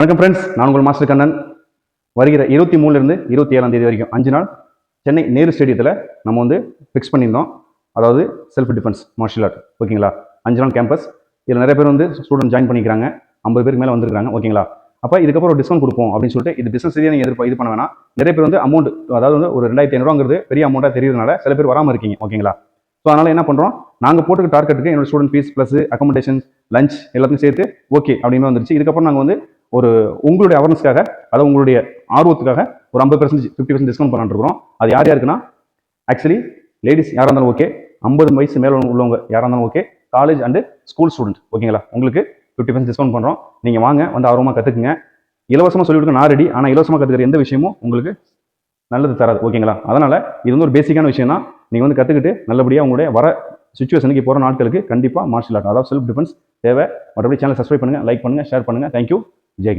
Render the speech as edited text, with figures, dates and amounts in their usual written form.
வணக்கம் ஃப்ரெண்ட்ஸ், நான் உங்கள் மாஸ்டர் கண்ணன். வருகிற 23லேருந்து 27ஆம் தேதி வரைக்கும் 5 நாள் சென்னை நேரு ஸ்டேடியத்தில் நம்ம வந்து ஃபிக்ஸ் பண்ணியிருந்தோம். அதாவது செல்ஃப் டிஃபென்ஸ் மார்ஷியல் ஆர்ட். ஓகேங்களா? 5 நாள் கேம்பஸ். இதில் நிறைய பேர் வந்து ஸ்டூடெண்ட் ஜாயின் பண்ணிக்கிறாங்க. 50 பேருக்கு மேலே வந்துருக்காங்க. ஓகேங்களா? அப்போ இதுக்கப்புறம் ஒரு டிஸ்கவுண்ட் கொடுப்போம் அப்படின்னு சொல்லிட்டு இது பிஸ்னஸ் ரீதியாக நீங்கள் இது பண்ண வேணாம். நிறைய பேர் வந்து அமௌண்ட், அதாவது வந்து ஒரு 2500ங்கிறது பெரிய அமௌண்ட்டாக தெரியறதுனால சில பேர் வராமல் இருக்கீங்க. ஓகேங்களா? ஸோ அதனால் என்ன பண்ணுறோம், நாங்கள் போட்டுக்க டார்கெட்டுக்கு என்னோட student fees plus accommodation, lunch எல்லாத்தையும் சேர்த்து ஓகே அப்படின்னு வந்துருச்சு. இதுக்கப்புறம் நாங்கள் வந்து ஒரு உங்களுடைய அவேர்னஸ்க்காக, அதாவது உங்களுடைய ஆர்வத்துக்காக ஒரு 50% 50% டிஸ்கவுண்ட் பண்ணிட்டுருக்கோம். அது யார் யாருக்குன்னா, ஆக்சுவலி லேடிஸ் யாராக இருந்தாலும் ஓகே, 50 வயசு மேலே உள்ளவங்க யாராக இருந்தாலும் okay, college and school student ஓகேங்களா, உங்களுக்கு 50% டிஸ்கவுண்ட் பண்ணுறோம். நீங்கள் வாங்க, வந்து ஆர்வமாக கற்றுக்குங்க. இலவசமாக சொல்லிக் கொடுக்க நான் ரெடி. ஆனால் இலவசமாக கற்றுக்கிற எந்த விஷயமும் உங்களுக்கு நல்லது தராது. ஓகேங்களா? அதனால் இது வந்து ஒரு பேசிக்கான விஷயம் தான். நீங்கள் வந்து கற்றுக்கிட்டு நல்லபடியாக உங்களுடைய வர சுச்சுவேஷனுக்கு போகிற நாட்களுக்கு கண்டிப்பாக மார்ஷியல் ஆர்ட், அதாவது செல்ஃப் டிஃபென்ஸ் தேவை. மற்றபடி சேனல் சப்ஸ்கிரைப் பண்ணுங்கள், லைக் பண்ணுங்கள், ஷேர் பண்ணுங்கள். தேங்க்யூ. ஜெய் ஹிந்த்.